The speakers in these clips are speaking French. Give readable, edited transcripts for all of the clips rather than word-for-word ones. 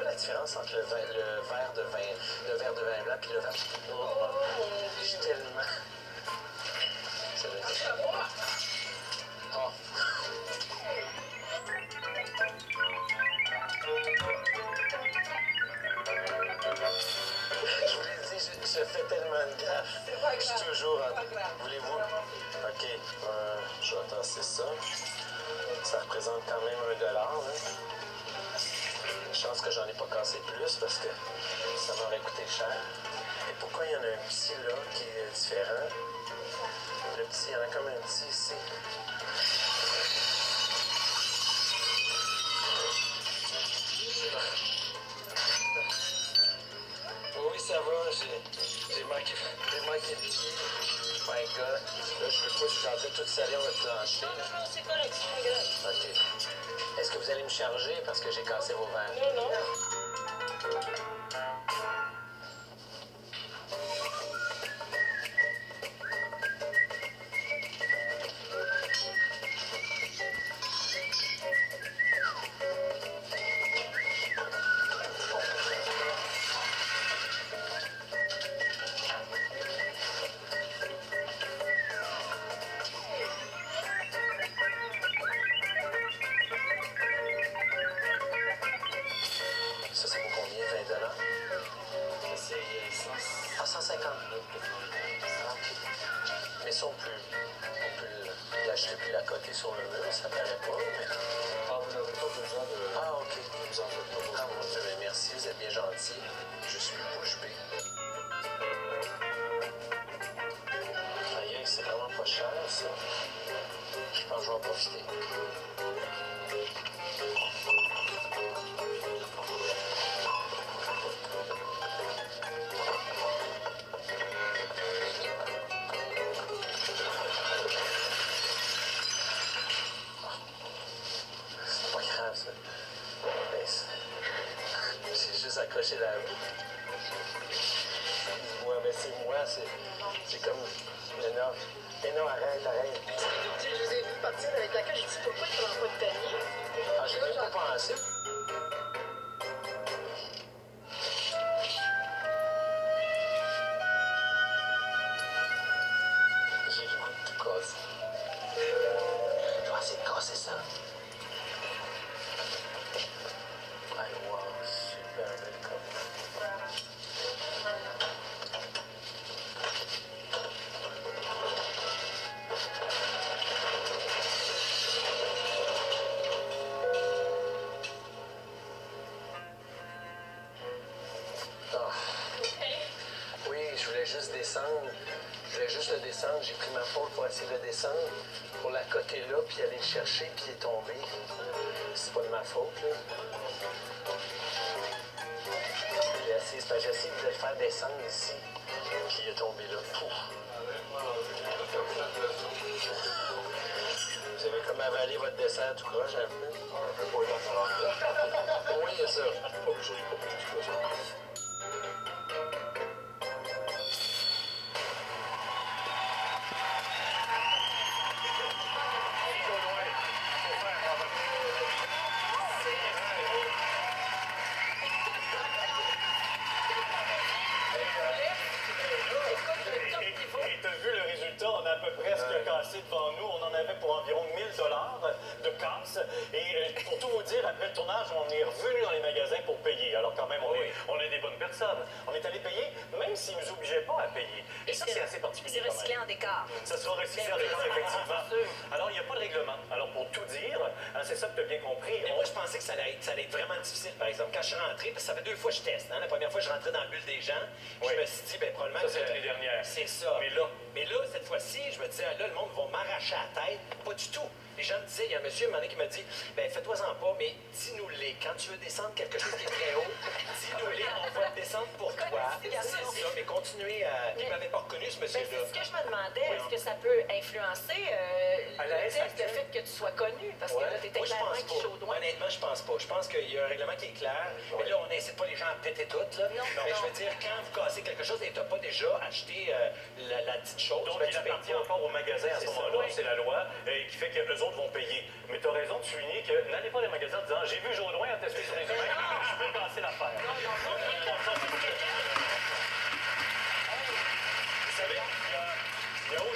quoi la différence entre le verre de vin blanc et le verre... Oh, j'ai tellement... Ça veut dire... Oh. Je vous l'ai dit, je fais tellement de gaffe. Je suis toujours en... Voulez-vous? OK, je vais tasser ça. Ça représente quand même $1, là. Chance que j'en ai pas cassé plus parce que ça m'aurait coûté cher. Et pourquoi il y en a un petit là qui est différent? Le petit, il y en a comme un petit ici. Oui, ça va, j'ai manqué le pied. My God. Là, je veux pas, je suis en train de tout salir le plancher. Non, c'est correct, c'est pas grave. OK. Est-ce que vous allez me charger parce que j'ai cassé vos verres? Non. Ça vaut combien? 20 $? C'est 100. Ah, 150. Ah, OK. Mais ça, on peut l'acheter puis l'accoter sur le mur, ça paraît pas, mais... Ah, vous n'avez pas besoin de... Ah, OK. Vous en faites pas. Ah, mon Dieu, mais merci, vous êtes bien gentil. Je suis bouche bée. Aïe, c'est vraiment pas cher, ça. Je pense que je vais en profiter. C'est pas grave, ça. Ben, j'ai juste accroché la roue. Ouais, ben c'est moi, c'est comme... Mais non, arrête. Je vous ai vu partir avec la cage, j'ai dit pourquoi il ne prend pas de panier? Ah, je n'ai pas pensé. J'ai le goût de tout casser. Je vais essayer de casser ça. Ah, wow, super belle comme. Ah. Oui, je voulais juste descendre. Je voulais juste le descendre. J'ai pris ma faute pour essayer de le descendre, pour la coter là, puis aller le chercher, puis il est tombé. C'est pas de ma faute, là. J'ai essayé de le faire descendre ici, puis il est tombé là. Pouf. Vous avez comme avalé votre dessert tout croche un peu. Un peu pour le Oui, il y a ça. Pas plus joli, pas plus du tout. Et t'as vu le résultat, on a à peu près ce qu'il a cassé devant nous. On en avait pour environ 1000 $ de casse. Et pour tout vous dire, après le tournage, on est revenu dans les magasins pour payer. Alors quand même, on est des bonnes personnes. On est allé payer, même s'ils ne nous obligeaient pas à payer. Et ça, c'est assez particulier. C'est recyclé en décor. Ça sera recyclé en décor, effectivement. Alors, il n'y a pas de règlement. Alors, pour tout dire, c'est ça que tu as bien compris. Mais moi, je pensais que ça allait être vraiment difficile, par exemple. Quand je suis rentré, parce que ça fait 2 fois que je teste. Hein. La première fois, je rentrais dans la bulle des gens. Oui. Je me suis dit, probablement Ça, c'était les dernières. c'est ça. Mais là, cette fois-ci, je me disais, là, le monde va m'arracher la tête. Pas du tout. Les gens me disaient, il y a un monsieur, un moment donné, qui m'a dit, fais-toi-en pas, mais dis-nous-les. Quand tu veux descendre quelque chose qui est très haut, dis-nous-les, on va le descendre pour toi. C'est ça, mais continuez à... Il m'avait pas reconnu, ce monsieur-là. C'est ce que je me demandais, est-ce que ça peut influencer le fait que tu sois connu? Parce que là, t'étais Moi, je clairement pense qui chaud pas. Honnêtement, je pense pas. Je pense qu'il y a un règlement qui est clair. Mais là, on n'incite pas les gens à péter tout. Là. Mais je veux dire, quand vous cassez quelque chose et tu n'as pas déjà acheté la petite chose, donc, tu il appartient encore au magasin à ce moment-là. C'est la loi qui fait que les autres vont payer. Mais tu as raison de souligner que n'allez pas dans les magasins en disant j'ai vu Jodoin à tester sur les humains, je peux casser la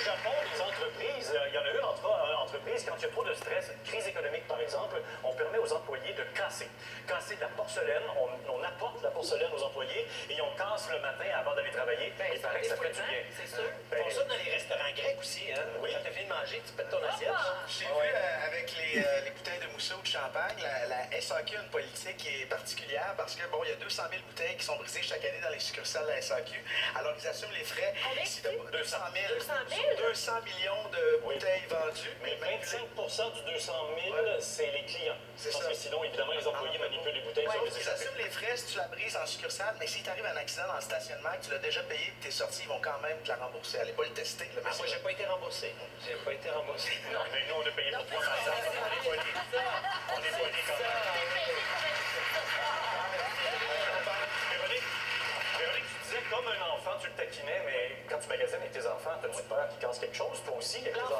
Japon, les entreprises, il y en a une entreprise, quand il y a trop de stress, crise économique par exemple, on permet aux employés de casser. Casser de la porcelaine, on apporte la porcelaine aux employés et on casse le matin avant d'aller travailler. Il paraît que ça fait du bien. C'est sûr. Ils font ça dans les restaurants grecs aussi, hein? Oui. Quand tu as fini de manger, tu pètes ton assiette. J'ai vu avec les bouteilles de mousseux ou de champagne, la SAQ a une politique qui est particulière parce que, bon, il y a 200 000 bouteilles qui sont brisées chaque année dans les succursales de la SAQ. Alors, ils assument les frais. Combien? Si t'as 200 000. 200 000? 200 millions de bouteilles vendues. Mais 25 du 200 000, c'est les clients. C'est Parce ça. que sinon, évidemment, les employés manipulent les bouteilles sur les Ils échappées. assument les frais si tu la brises en succursale, mais si t'arrive un accident dans le stationnement, que tu l'as déjà payé et que t'es sorti, ils vont quand même te la rembourser. Allez pas le tester. Là, mais Ah, moi, j'ai pas été remboursé. J'ai pas été remboursé. Non, mais nous, on a payé pour toi, par exemple. On est poignés. On est poignés quand même. Véronique, tu disais comme un enfant, tu le taquinais, mais quand tu magasines avec tes enfants, t'as-tu peur qu'ils cassent quelque chose, toi aussi, avec tes enfants?